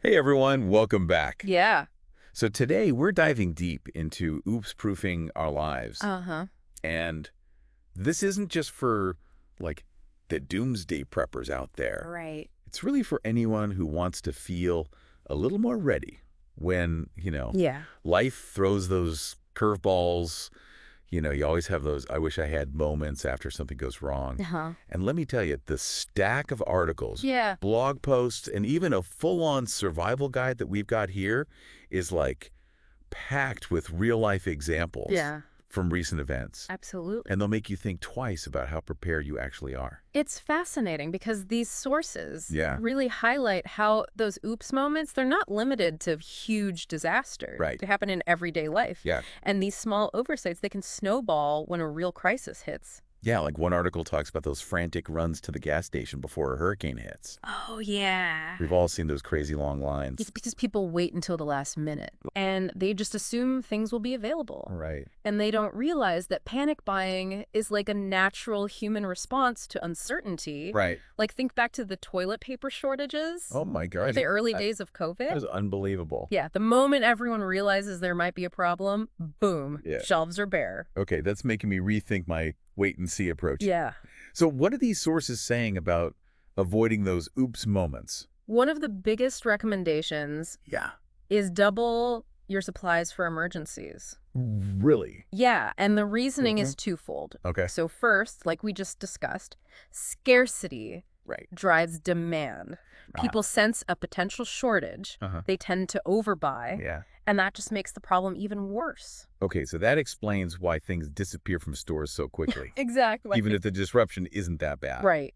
Hey everyone, welcome back. Yeah. So today we're diving deep into oops-proofing our lives. Uh-huh. And this isn't just for, like, the doomsday preppers out there. Right. It's really for anyone who wants to feel a little more ready when, Yeah. life throws those curveballs. You always have those I wish I had moments after something goes wrong. Uh-huh. And let me tell you, the stack of articles, Yeah. blog posts, and even a full-on survival guide that we've got here is like packed with real-life examples Yeah. from recent events. Absolutely. And they'll make you think twice about how prepared you actually are. It's fascinating because these sources Yeah. really highlight how those oops moments, they're not limited to huge disasters. Right. They happen in everyday life. Yeah. And these small oversights, they can snowball when a real crisis hits. Yeah, like one article talks about those frantic runs to the gas station before a hurricane hits. Oh, yeah. We've all seen those crazy long lines. It's because people wait until the last minute and they just assume things will be available. Right. And they don't realize that panic buying is like a natural human response to uncertainty. Right. Like, think back to the toilet paper shortages. Oh my gosh. The early days of COVID. That was unbelievable. Yeah, the moment everyone realizes there might be a problem, boom, Yeah. shelves are bare. Okay, that's making me rethink my wait-and-see approach. Yeah. So what are these sources saying about avoiding those oops moments? One of the biggest recommendations Yeah. is double your supplies for emergencies. Really? Yeah, and the reasoning is twofold. Okay. So first, like we just discussed, scarcity Right. drives demand. People sense a potential shortage. Uh-huh. They tend to overbuy, Yeah. and that just makes the problem even worse. Okay, so that explains why things disappear from stores so quickly, Exactly. even if the disruption isn't that bad. Right.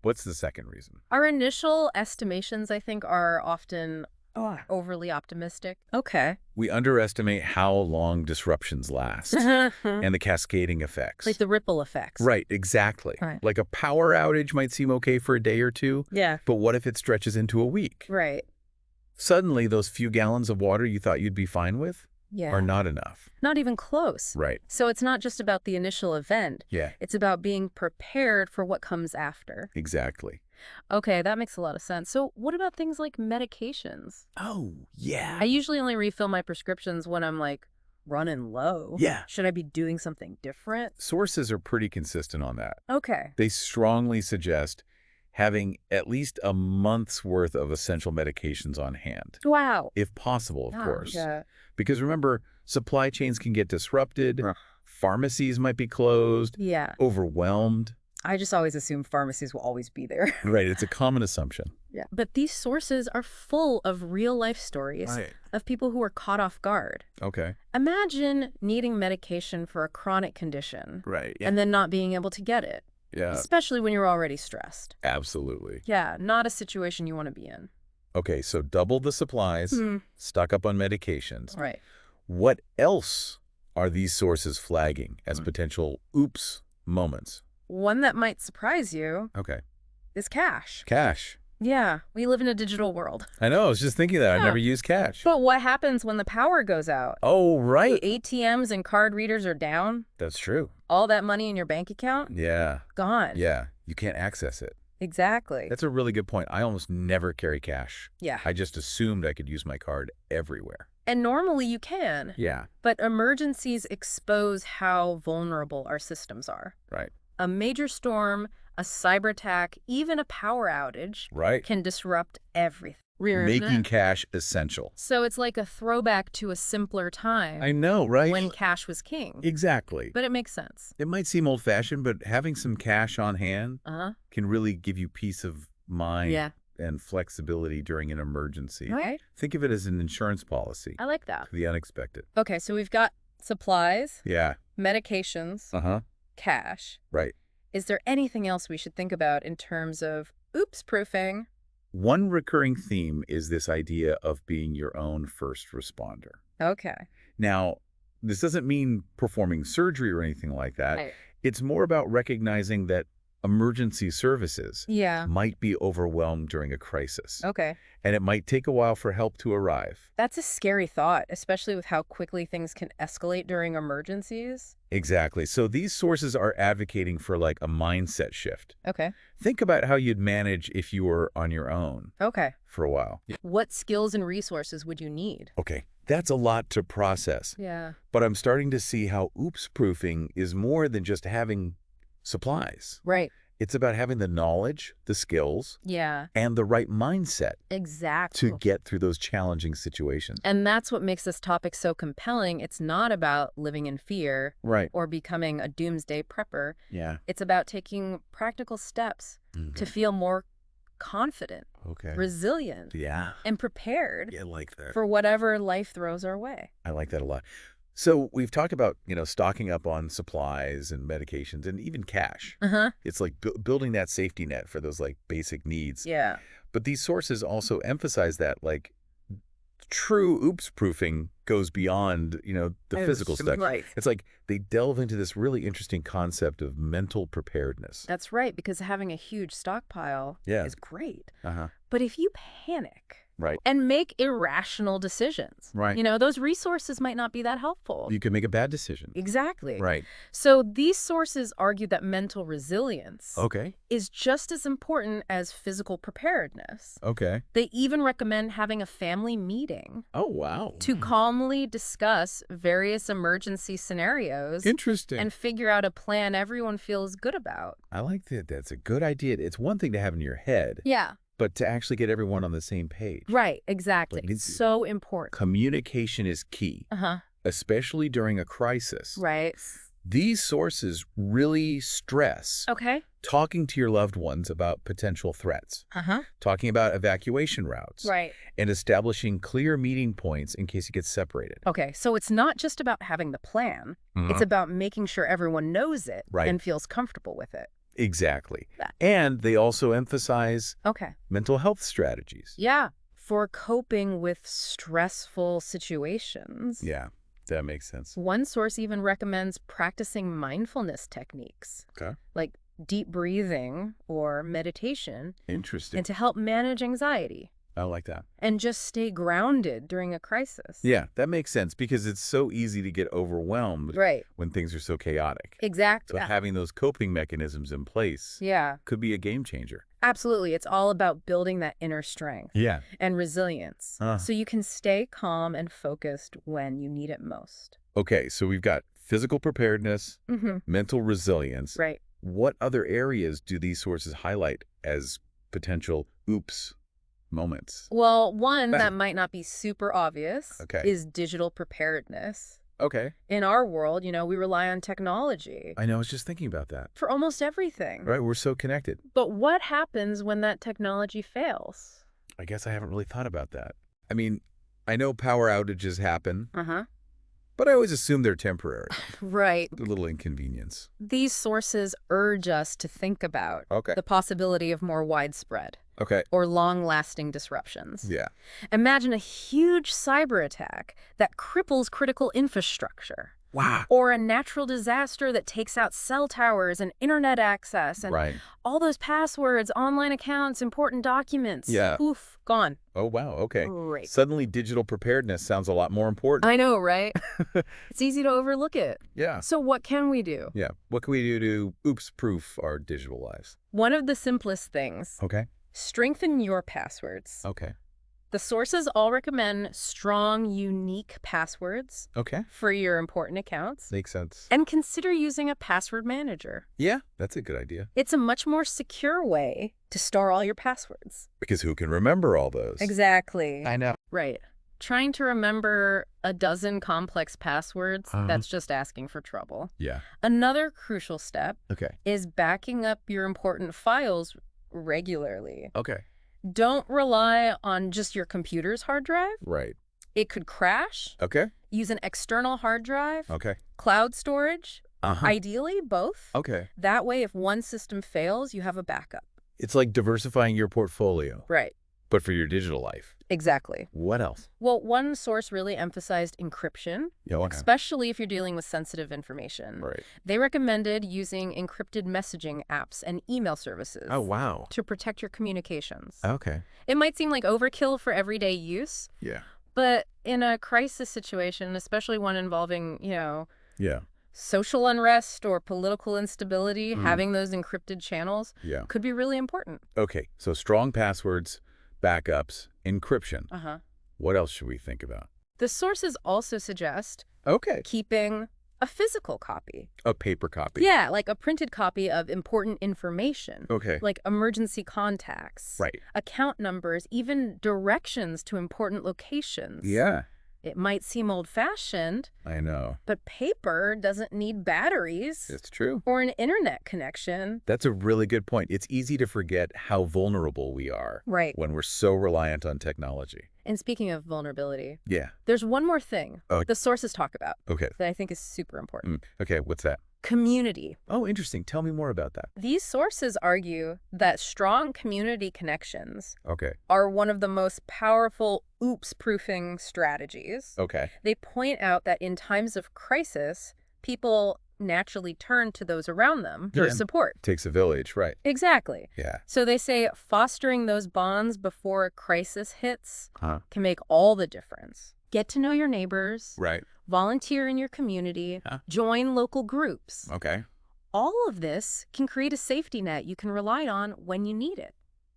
What's the second reason? Our initial estimations, I think, are often overly optimistic. Okay. We underestimate how long disruptions last and the cascading effects. Like the ripple effects. Right, exactly. Right. Like a power outage might seem okay for a day or two, Yeah. but what if it stretches into a week? Right. Suddenly, those few gallons of water you thought you'd be fine with Yeah. are not enough. Not even close. Right. So it's not just about the initial event. Yeah, It's about being prepared for what comes after. exactly. Okay, that makes a lot of sense. So what about things like medications? Oh, yeah. I usually only refill my prescriptions when I'm like running low. Yeah. Should I be doing something different? Sources are pretty consistent on that. Okay. They strongly suggest having at least a month's worth of essential medications on hand, Wow. if possible, of Oh, course. yeah. Because remember, supply chains can get disrupted, pharmacies might be closed, Yeah. overwhelmed. I just always assume pharmacies will always be there. Right, it's a common assumption. Yeah. But these sources are full of real life stories of people who were caught off guard. Okay. Imagine needing medication for a chronic condition Right. and then not being able to get it, Yeah, especially when you're already stressed. absolutely. Yeah, not a situation you want to be in. Okay, so double the supplies, Hmm. stock up on medications. Right. What else are these sources flagging as potential oops moments? One that might surprise you Okay. is cash. Cash. Yeah, we live in a digital world. I know, I was just thinking that. I Yeah. never use cash. But what happens when the power goes out? Oh, right. ATMs and card readers are down. That's true. All that money in your bank account? Yeah. Gone. Yeah. You can't access it. Exactly. That's a really good point. I almost never carry cash. Yeah. I just assumed I could use my card everywhere. And normally you can. Yeah. But emergencies expose how vulnerable our systems are. Right. A major storm, a cyber attack, even a power outage Right. can disrupt everything. Making cash essential. So it's like a throwback to a simpler time I know, right? when cash was king. Exactly. But it makes sense. It might seem old-fashioned, but having some cash on hand Uh-huh. can really give you peace of mind Yeah. and flexibility during an emergency. Right. Think of it as an insurance policy I like that. for the unexpected. Okay, so we've got supplies, Yeah. medications, Uh-huh. cash. Right. Is there anything else we should think about in terms of oops-proofing? One recurring theme is this idea of being your own first responder. Okay. Now, this doesn't mean performing surgery or anything like that. Right. It's more about recognizing that emergency services Yeah. might be overwhelmed during a crisis, Okay. and it might take a while for help to arrive. That's a scary thought, especially with how quickly things can escalate during emergencies. Exactly. So these sources are advocating for like a mindset shift. Okay. Think about how you'd manage if you were on your own Okay. for a while. What skills and resources would you need? Okay, that's a lot to process. Yeah. But I'm starting to see how oops-proofing is more than just having supplies. Right. It's about having the knowledge, the skills, Yeah. and the right mindset Exactly. to get through those challenging situations. And that's what makes this topic so compelling. It's not about living in fear Right. or becoming a doomsday prepper. Yeah. It's about taking practical steps to feel more confident, Okay. resilient, Yeah. and prepared Yeah, I like that. for whatever life throws our way. I like that a lot. So we've talked about, stocking up on supplies and medications and even cash. Uh-huh. It's like building that safety net for those like basic needs. Yeah. But these sources also emphasize that like true oops proofing goes beyond, the physical stuff. Right. It's like they delve into this really interesting concept of mental preparedness. That's right, because having a huge stockpile Yeah. is great. Uh-huh. But if you panic Right. and make irrational decisions, Right. those resources might not be that helpful. You can make a bad decision. Exactly. Right. So these sources argue that mental resilience Okay. is just as important as physical preparedness. Okay. They even recommend having a family meeting Oh, wow. to calmly discuss various emergency scenarios Interesting. and figure out a plan everyone feels good about. I like that. That's a good idea. It's one thing to have in your head, Yeah, but to actually get everyone on the same page. right, exactly. Like, It's so important. Communication is key, Uh-huh, especially during a crisis. right. These sources really stress Okay. talking to your loved ones about potential threats, Uh-huh, talking about evacuation routes, right. and establishing clear meeting points in case you get separated. Okay, so it's not just about having the plan. It's about making sure everyone knows it Right. and feels comfortable with it. Exactly. That- And they also emphasize Okay. mental health strategies. Yeah, for coping with stressful situations. Yeah, that makes sense. One source even recommends practicing mindfulness techniques, Okay. like deep breathing or meditation, Interesting. and to help manage anxiety I like that. and just stay grounded during a crisis. Yeah, that makes sense because it's so easy to get overwhelmed Right. when things are so chaotic. Exactly. So having those coping mechanisms in place Yeah, could be a game changer. absolutely. It's all about building that inner strength Yeah. and resilience so you can stay calm and focused when you need it most. Okay, so we've got physical preparedness, Mm-hmm. mental resilience. Right. What other areas do these sources highlight as potential oops moments? Well, one that might not be super obvious Okay. is digital preparedness. Okay. In our world, we rely on technology I know, I was just thinking about that. for almost everything. Right, we're so connected. But what happens when that technology fails? I guess I haven't really thought about that. I mean, I know power outages happen, Uh-huh. but I always assume they're temporary. Right. A little inconvenience. These sources urge us to think about Okay. the possibility of more widespread Okay. or long-lasting disruptions. Yeah. Imagine a huge cyber attack that cripples critical infrastructure, Wow. or a natural disaster that takes out cell towers and internet access and Right. all those passwords, online accounts, important documents. Yeah. Oof, gone. Oh, wow. Okay. Great. Suddenly, digital preparedness sounds a lot more important. I know, right? It's easy to overlook it. Yeah. So what can we do? Yeah. What can we do to oops-proof our digital lives? One of the simplest things, Okay. strengthen your passwords. Okay. The sources all recommend strong, unique passwords Okay. for your important accounts. Makes sense. And consider using a password manager. Yeah, that's a good idea. It's a much more secure way to store all your passwords. Because who can remember all those? Exactly. I know. Right. Trying to remember a dozen complex passwords, that's just asking for trouble. Yeah. Another crucial step Okay. is backing up your important files regularly. Okay. Don't rely on just your computer's hard drive. Right. It could crash. Okay. Use an external hard drive, Okay. cloud storage, Uh-huh. ideally both. Okay. That way, if one system fails, you have a backup. It's like diversifying your portfolio, Right. but for your digital life. Exactly. What else? Well, one source really emphasized encryption, Yeah, okay. especially if you're dealing with sensitive information. Right. They recommended using encrypted messaging apps and email services Oh, wow. to protect your communications. Okay. It might seem like overkill for everyday use, Yeah. but in a crisis situation, especially one involving, Yeah. social unrest or political instability, having those encrypted channels Yeah. could be really important. Okay, so strong passwords, backups, encryption. Uh-huh. What else should we think about? The sources also suggest Okay. keeping a physical copy. A paper copy. Yeah, like a printed copy of important information. Okay. Like emergency contacts. Right. Account numbers, even directions to important locations. Yeah. It might seem old-fashioned, I know. but paper doesn't need batteries It's true. or an internet connection. That's a really good point. It's easy to forget how vulnerable we are Right. when we're so reliant on technology. And speaking of vulnerability, Yeah. there's one more thing Oh. the sources talk about Okay. that I think is super important. Okay, what's that? Community. Oh, interesting. Tell me more about that. These sources argue that strong community connections Okay. are one of the most powerful oops-proofing strategies. Okay. They point out that in times of crisis, people naturally turn to those around them for Yeah. support. Takes a village, right? Exactly. Yeah. So they say fostering those bonds before a crisis hits Huh. can make all the difference. Get to know your neighbors, Right. volunteer in your community, Huh. join local groups. Okay. All of this can create a safety net you can rely on when you need it.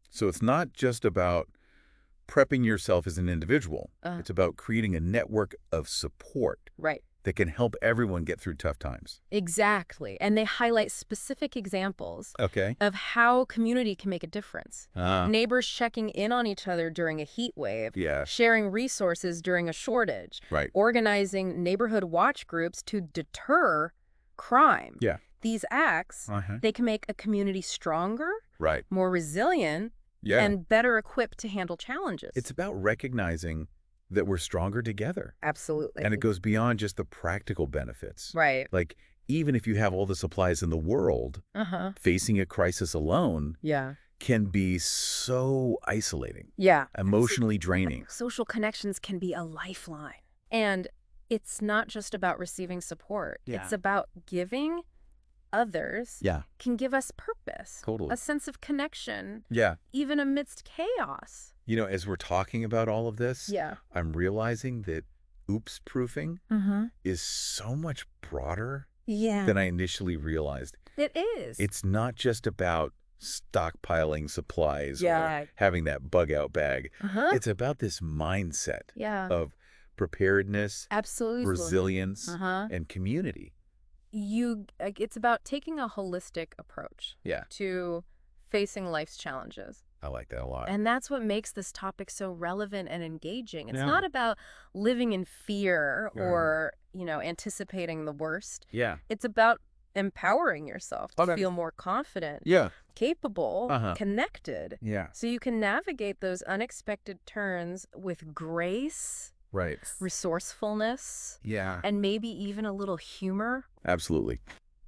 So it's not just about prepping yourself as an individual. It's about creating a network of support Right. that can help everyone get through tough times. Exactly. And they highlight specific examples Okay. of how community can make a difference. Ah. Neighbors checking in on each other during a heat wave, Yeah. sharing resources during a shortage, Right. organizing neighborhood watch groups to deter crime. Yeah. These acts, they can make a community stronger, Right. more resilient, Yeah. and better equipped to handle challenges. It's about recognizing that we're stronger together. Absolutely. And it goes beyond just the practical benefits. Right. Like, even if you have all the supplies in the world, facing a crisis alone Yeah. can be so isolating, Yeah. emotionally draining. Social connections can be a lifeline. And it's not just about receiving support. Yeah. It's about giving others Yeah. can give us purpose. Totally. A sense of connection, Yeah. even amidst chaos. You know, as we're talking about all of this, Yeah. I'm realizing that oops proofing is so much broader Yeah. than I initially realized. It is. It's not just about stockpiling supplies Yeah. or having that bug out bag. Uh-huh. It's about this mindset Yeah. of preparedness, Absolutely. resilience, Uh-huh. and community. It's about taking a holistic approach Yeah, to facing life's challenges. I like that a lot. And that's what makes this topic so relevant and engaging. It's Yeah. not about living in fear Yeah. or, anticipating the worst. Yeah. It's about empowering yourself to Okay. feel more confident, Yeah. capable, Uh-huh. connected. Yeah. So you can navigate those unexpected turns with grace, Right. resourcefulness, Yeah. and maybe even a little humor. Absolutely.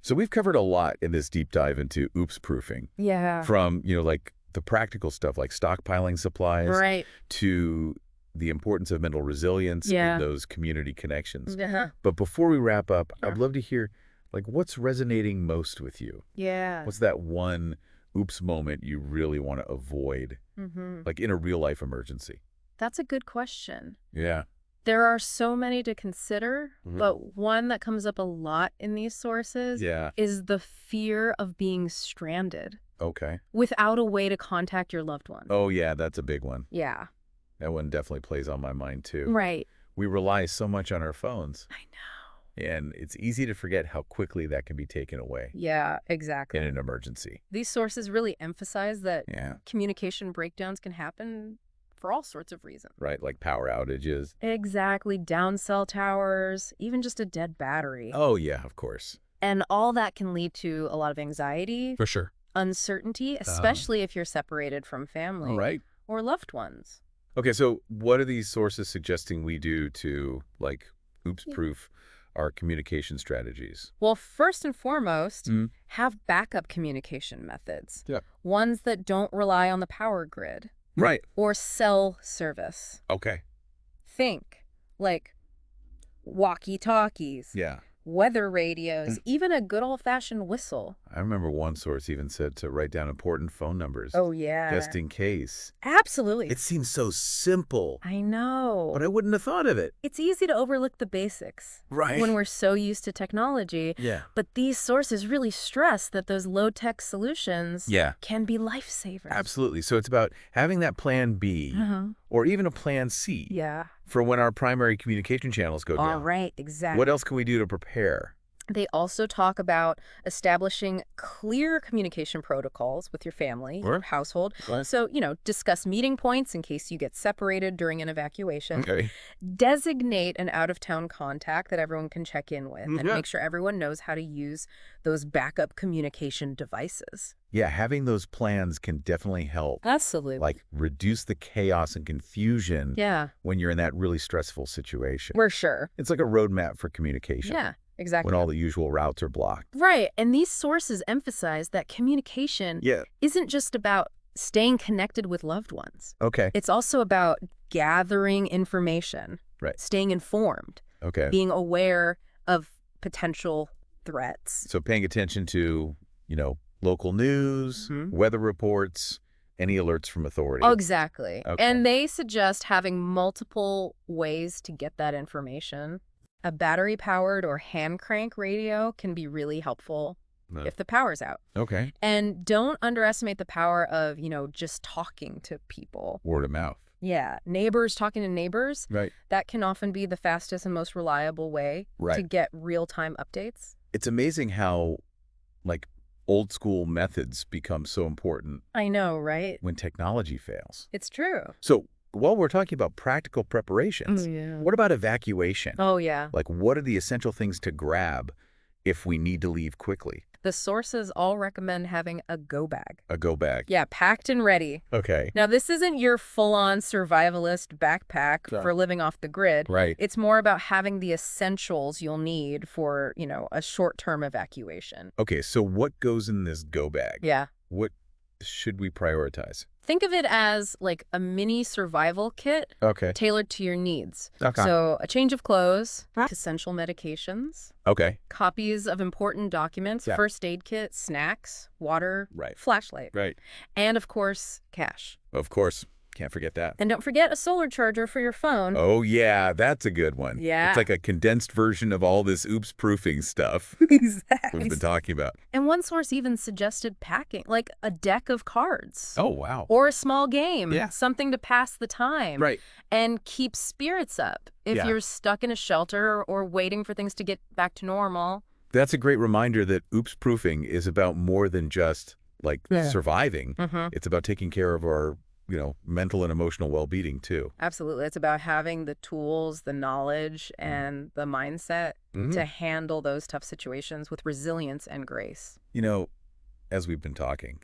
So we've covered a lot in this deep dive into oops proofing, Yeah. from, like the practical stuff like stockpiling supplies Right. to the importance of mental resilience Yeah. and those community connections. Uh-huh. But before we wrap up, Sure. I'd love to hear, like, what's resonating most with you? Yeah. What's that one oops moment you really want to avoid, like in a real life emergency? That's a good question. Yeah. There are so many to consider, but one that comes up a lot in these sources Yeah. is the fear of being stranded Okay. without a way to contact your loved one. Oh, yeah, that's a big one. Yeah. That one definitely plays on my mind, too. Right. We rely so much on our phones, I know. and it's easy to forget how quickly that can be taken away Yeah, exactly. in an emergency. These sources really emphasize that Yeah. communication breakdowns can happen for all sorts of reasons. Right, like power outages. Exactly. Down cell towers, even just a dead battery. Oh, yeah, of course. And all that can lead to a lot of anxiety, For sure. uncertainty, especially if you're separated from family All right. or loved ones. Okay, so what are these sources suggesting we do to, like, oops-proof our communication strategies? Well, first and foremost, Mm. have backup communication methods. Yeah. Ones that don't rely on the power grid. Right. or cell service. Okay. Think like walkie-talkies, Yeah. weather radios, even a good old-fashioned whistle. I remember one source even said to write down important phone numbers. Oh, yeah. Just in case. Absolutely. It seems so simple. I know. But I wouldn't have thought of it. It's easy to overlook the basics. Right. When we're so used to technology. Yeah. But these sources really stress that those low-tech solutions can be lifesavers. Absolutely. So it's about having that plan B or even a plan C for when our primary communication channels go down. All right, exactly. What else can we do to prepare? They also talk about establishing clear communication protocols with your family, your household. So, discuss meeting points in case you get separated during an evacuation. Okay. Designate an out-of-town contact that everyone can check in with and make sure everyone knows how to use those backup communication devices. Yeah, having those plans can definitely help. Absolutely. Like reduce the chaos and confusion when you're in that really stressful situation. For sure. It's like a roadmap for communication. Yeah. Exactly. When all the usual routes are blocked. Right. And these sources emphasize that communication isn't just about staying connected with loved ones. Okay. It's also about gathering information, staying informed, being aware of potential threats. So paying attention to, local news, weather reports, any alerts from authorities. Oh, exactly. Okay. And they suggest having multiple ways to get that information. A battery-powered or hand-crank radio can be really helpful if the power's out. Okay. And don't underestimate the power of, just talking to people. Word of mouth. Yeah. Neighbors talking to neighbors. Right. That can often be the fastest and most reliable way to get real-time updates. It's amazing how, old-school methods become so important. I know, right? When technology fails. It's true. So while we're talking about practical preparations, what about evacuation? Oh, yeah. What are the essential things to grab if we need to leave quickly? The sources all recommend having a go bag. A go bag. Yeah, packed and ready. Okay. Now, this isn't your full-on survivalist backpack for living off the grid. Right. It's more about having the essentials you'll need for, a short-term evacuation. Okay, so what goes in this go bag? Yeah. What should we prioritize? Think of it as like a mini survival kit tailored to your needs. Okay. So a change of clothes, essential medications, copies of important documents, first aid kit, snacks, water, flashlight, and of course, cash. Of course. Can't forget that. And don't forget a solar charger for your phone. Oh, yeah. That's a good one. Yeah. It's like a condensed version of all this oops-proofing stuff Exactly. we've been talking about. And one source even suggested packing, like a deck of cards. Oh, wow. Or a small game. Yeah. Something to pass the time. Right. And keep spirits up if you're stuck in a shelter or waiting for things to get back to normal. That's a great reminder that oops-proofing is about more than just, surviving. It's about taking care of our mental and emotional well-being too. Absolutely. It's about having the tools, the knowledge, and the mindset to handle those tough situations with resilience and grace. As we've been talking,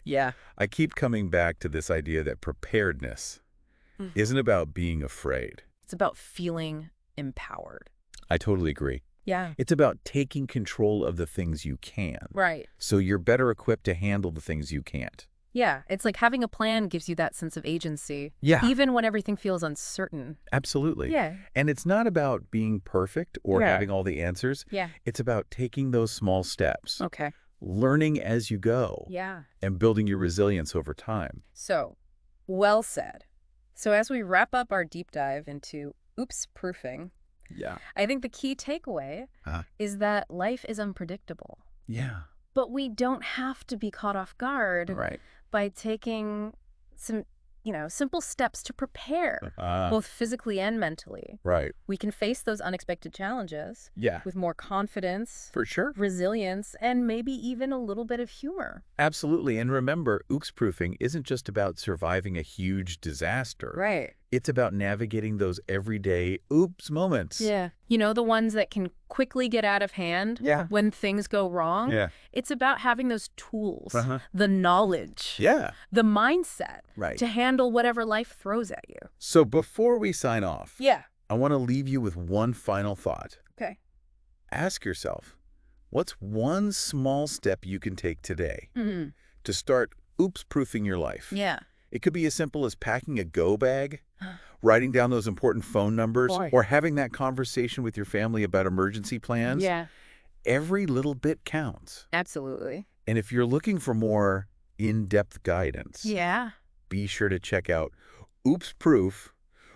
I keep coming back to this idea that preparedness isn't about being afraid. It's about feeling empowered. I totally agree. Yeah. It's about taking control of the things you can. Right. So you're better equipped to handle the things you can't. Yeah, it's like having a plan gives you that sense of agency. Yeah. Even when everything feels uncertain. Absolutely. Yeah. And it's not about being perfect or having all the answers. Yeah. It's about taking those small steps. Okay. Learning as you go. Yeah. And building your resilience over time. So, well said. So as we wrap up our deep dive into oops-proofing, I think the key takeaway is that life is unpredictable. Yeah. But we don't have to be caught off guard by taking some, simple steps to prepare, both physically and mentally. Right. We can face those unexpected challenges with more confidence, for sure, resilience, and maybe even a little bit of humor. Absolutely. And remember, oops-proofing isn't just about surviving a huge disaster. Right. It's about navigating those everyday oops moments. Yeah. The ones that can quickly get out of hand when things go wrong. Yeah. It's about having those tools, the knowledge, the mindset to handle whatever life throws at you. So before we sign off, I want to leave you with one final thought. Okay. Ask yourself, what's one small step you can take today to start oops-proofing your life? Yeah. It could be as simple as packing a go bag, writing down those important phone numbers, or having that conversation with your family about emergency plans. Yeah. Every little bit counts. Absolutely. And if you're looking for more in-depth guidance, be sure to check out Oops Proof,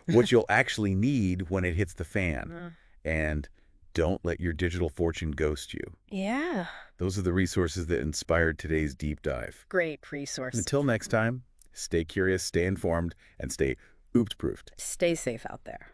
what you'll actually need when it hits the fan. And don't let your digital fortune ghost you. Yeah. Those are the resources that inspired today's deep dive. Great resources. Until next time, stay curious, stay informed, and stay oops-proofed. Stay safe out there.